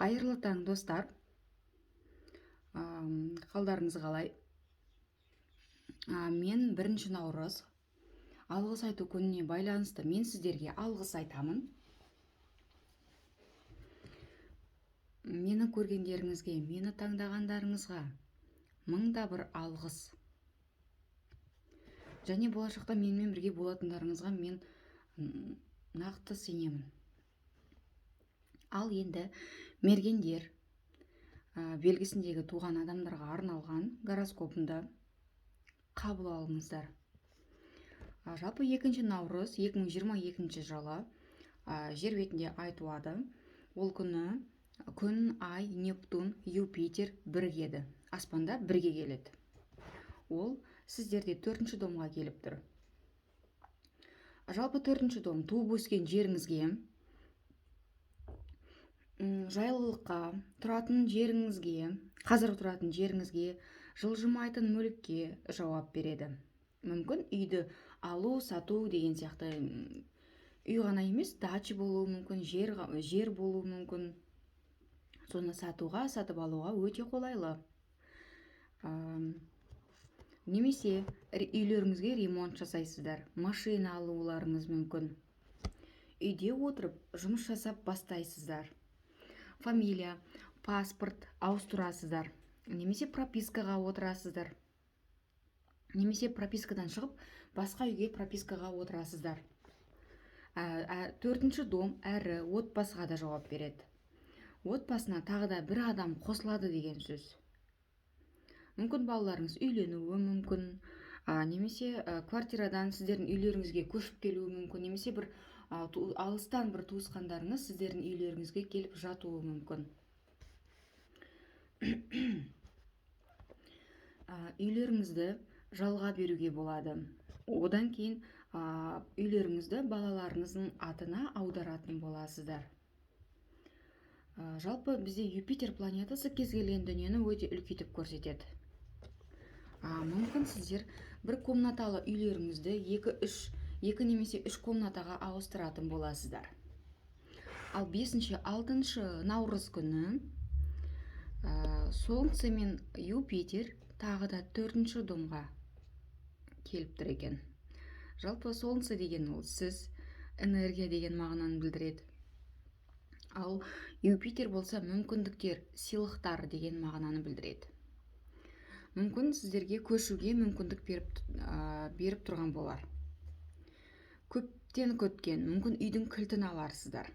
Қайырлы таң достар. Қалдарыңыз қалай? Мен 1 наурыз алғыс айту күніне байланысты мен сіздерге алғыс айтамын. Мені көргендеріңізге, мені таңдағандарыңызға мыңда бір алғыс. Және болашақта менімен бірге болатындарыңызға мен нақты сенемін. Ал енді мергендер белгісіндегі туған адамдарға арналған гороскопымды қабыл алыңыздар. Жалпы 2 наурыз 2022 жылы жер бетінде айтылады. Ол күні күн, ай, Нептун, Юпитер бірігеді. Аспанда бірге келеді. Ол сіздерде 4-ші домға келіп тұр. Жалпы 4-ші дом туып өскен жеріңізге, жайлылыққа, тұратын жеріңізге, қазір тұратын жеріңізге, жылжымайтын мүлікке жауап береді. Мүмкін үйді алу, сату деген сияқты үй ғана емес, дача болуы мүмкін, жер болуы мүмкін. Соны сатуға, сатып алуға өте қолайлы. Немесе үйлеріңізге ремонт жасайсыздар, машина алуларыңыз мүмкін. Үйде отырып жұмыс жасап бастайсыздар. Фамилия, паспорт ауыстырасыздар. Немесе пропискаға отырасыздар. Немесе пропискадан шығып, басқа үйге пропискаға отырасыздар. 4-ші дом әрі отбасыға да жауап береді. Отбасына тағы да бір адам қосылады деген сөз. Мүмкін балаларыңыз үйленуі мүмкін, немесе квартирадан сіздердің үйлеріңізге көшіп келуі мүмкін, немесе бір алыстан бір туысқандарыңыз сіздердің үйлеріңізге келіп жатуы мүмкін. Үйлеріңізді жалға беруге болады. Одан кейін үйлеріңізді балаларыңыздың атына аударатын боласыздар. Жалпы бізде Юпитер планетасы кез келген дүниені өте үлкейтіп көрсетеді. Мүмкін сіздер бір комнаталы үйлеріңізді 2 немесе 3 комнатаға ауыстыратын боласыздар. Ал 5-6 наурыз күні Солнце мен Юпитер тағы да 4-ші домға келіп тұр екен. Жалпы Солнце деген ол сіз, энергия деген мағынаны білдіреді. Ал Юпитер болса мүмкіндіктер, сыйлықтар деген мағынаны білдіреді. Мүмкін сіздерге көшуге мүмкіндік беріп тұрған болар. Көптен көткен, мүмкін үйдің кілтін аларсыздар.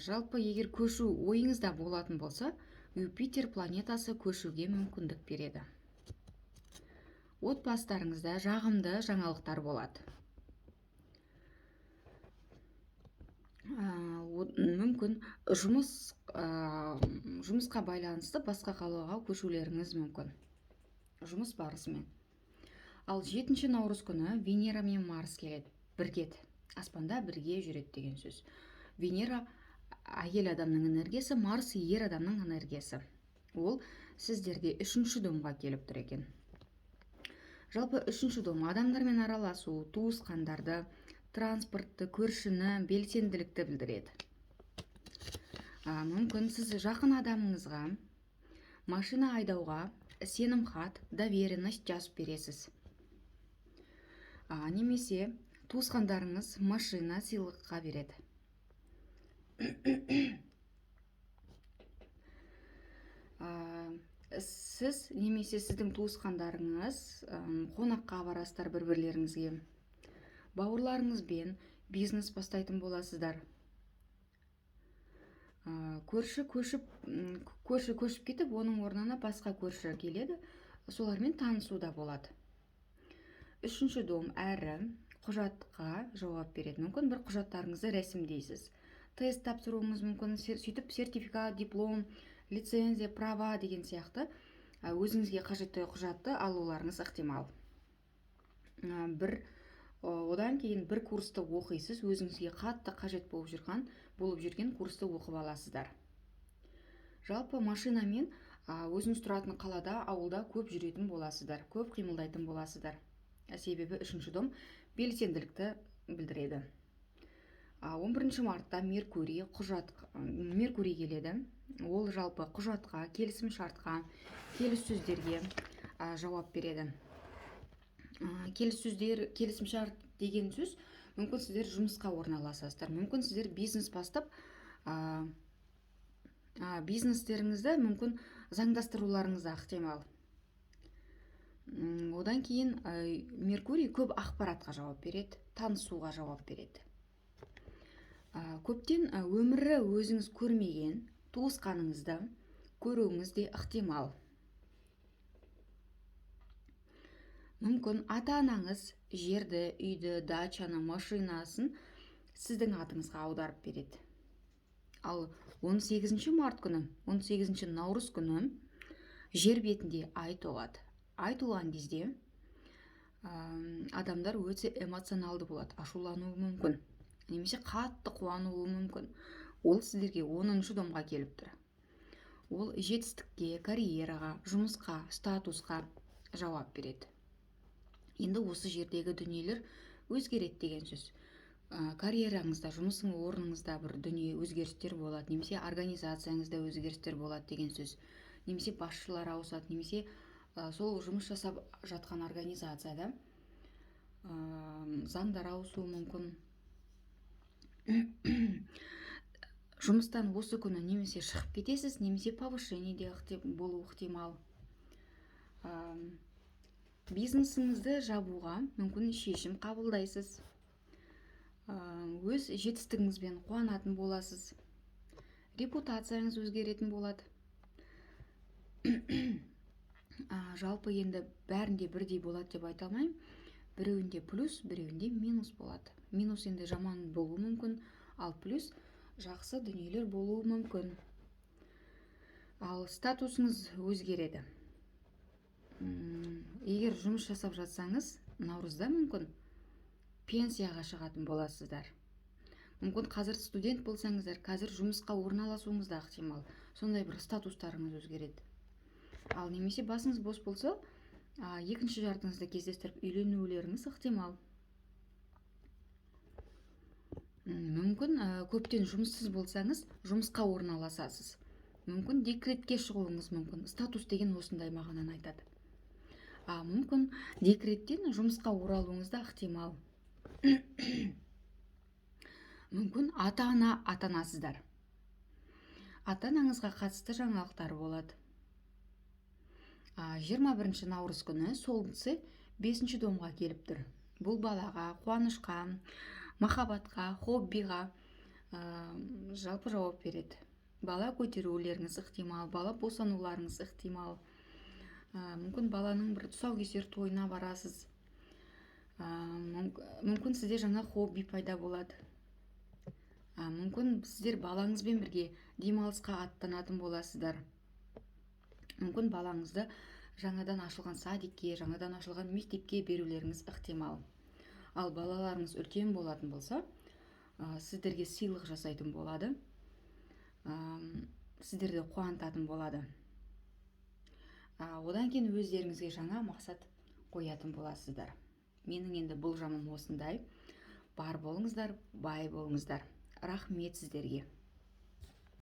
Жалпы егер көшу ойыңызда болатын болса, Юпитер планетасы көшуге мүмкіндік береді. Отбасыларыңызда жағымды жаңалықтар болады. Мүмкін жұмысқа байланысты басқа қалаға көшулеріңіз мүмкін. Жұмыс барысымен. Ал 7-ші наурыз күні Венера мен Марс келеді, біргеді. Аспанда бірге жүреді деген сөз. Венера әйел адамның энергиясы, Марс ер адамның энергиясы. Ол сіздерде 3-ші домға келіп тұр екен. Жалпы 3-ші дом адамдармен араласу, туысқандарды, транспортты, көршіні, белсенділікті білдіреді. Мүмкін сіз жақын адамыңызға машина айдауға сенім хат, доверенность жазып бересіз. Немесе туысқандарыңыз машина сыйлыққа береді. Сіз немесе сіздің туысқандарыңыз қонаққа барасыздар бір-бірлеріңізге. Бауырларыңызбен бизнес бастайтын боласыздар. Көрші көшіп кетіп, оның орнына басқа көрші келеді, солармен танысуда болады. 3-ші дом әрі құжатқа жауап береді. Мүмкін бір құжаттарыңызды рәсімдейсіз. Тест тапсыруыңыз мүмкін, сөйтіп сертификат, диплом, лицензия, права деген сияқты өзіңізге қажетті құжатты алуларыңыз ықтимал. Одан кейін бір курсты оқисыз, өзіңізге қатты қажет болып жүрген курсты оқып аласыздар. Жалпы машинамен өзіңіз тұратын қалада, ауылда көп жүретін боласыздар, көп қимылдайтын боласыздар. Себебі 3-ші дом белсенділікті білдіреді. 11 мартта Меркурий келеді. Ол жалпы құжатқа, келісім шартқа, келіссөздерге жауап береді. Келісім шарт деген сөз, мүмкін сіздер жұмысқа орналасасыздар, мүмкін сіздер бизнес бастап, бизнестеріңізді мүмкін заңдастыруларыңыз ықтимал. Одан кейін Меркурий көп ақпаратқа жауап береді, танысуға жауап береді. Көптен өмірі өзіңіз көрмеген туысқаныңызды көруіңіз де ықтимал. Мүмкін ата-анаңыз жерді, үйді, дачаны, машинасын сіздің атыңызға аударып береді. Ал 18 март күні, 18 наурыз күні жер бетінде ай толады. Ай толған кезде адамдар өте эмоционалды болады, ашулануы мүмкін, немесе қатты қуануы мүмкін. Ол сіздерге 10-шы домға келіп тұр. Ол жетістікке, карьераға, жұмысқа, статусқа жауап береді. Енді осы жердегі дүниелер өзгереді деген сөз. Карьераңызда, жұмысың орныңызда бір дүние өзгерістер болады, немесе организацияңызда өзгерістер болады деген сөз. Немесе басшылар ауысады, немесе сол жұмыс жасап жатқан организацияда заңдар ауысуы мүмкін. Жұмыстан осы күні немесе шығып кетесіз, немесе повышение болуы ықтимал. Бизнесіңізді жабуға мүмкін шешім қабылдайсыз. Өз жетістігіңізбен қуанатын боласыз. Репутацияңыз өзгеретін болады. Жалпы енді бәрінде бірдей болады деп айта алмаймын. Біреуінде плюс, біреуінде минус болады. Минус енді жаман болуы мүмкін, ал плюс жақсы дүниелер болуы мүмкін. Ал статусыңыз өзгереді. Егер жұмыс жасап жатсаңыз, наурызда мүмкін пенсияға шығатын боласыздар. Мүмкін қазір студент болсаңыздар, қазір жұмысқа орналасуыңыз да ықтимал. Сондай бір статустарыңыз өзгереді. Ал немесе басыңыз бос болса, екінші жартыңызды кездестіріп үйленулеріңіз ықтимал. Мүмкін көптен жұмыссыз болсаңыз, жұмысқа орналасасыз. Мүмкін декретке шығуыңыз мүмкін. Статус деген осындай мағынаны айтады. Мүмкін декреттен жұмысқа оралуыңыз да ықтимал. Мүмкін ата-анасыздар. Ата-анаңызға қатысты жаңалықтар болады. 21 наурыз күні Солнце 5-ші домға келіп тұр. Бұл балаға, қуанышқа, махаббатқа, хоббиға жалпы жауап береді. Бала көтерулеріңіз ықтимал, бала босануларыңыз ықтимал. Мүмкін баланың бір тұсаукесер тойына барасыз. Мүмкін сізде жаңа хобби пайда болады. Мүмкін сіздер балаңызбен бірге демалысқа аттанатын боласыздар. Мүмкін балаңызды жаңадан ашылған садикке, жаңадан ашылған мектепке берулеріңіз ықтимал. Ал балаларыңыз үлкен болатын болса, сіздерге сыйлық жасайтын болады, сіздерді қуантатын болады. Одан кейін өздеріңізге жаңа мақсат қоятын боласыздар. Менің енді болжамым осындай. Бар болыңыздар, бай болыңыздар. Рахмет сіздерге.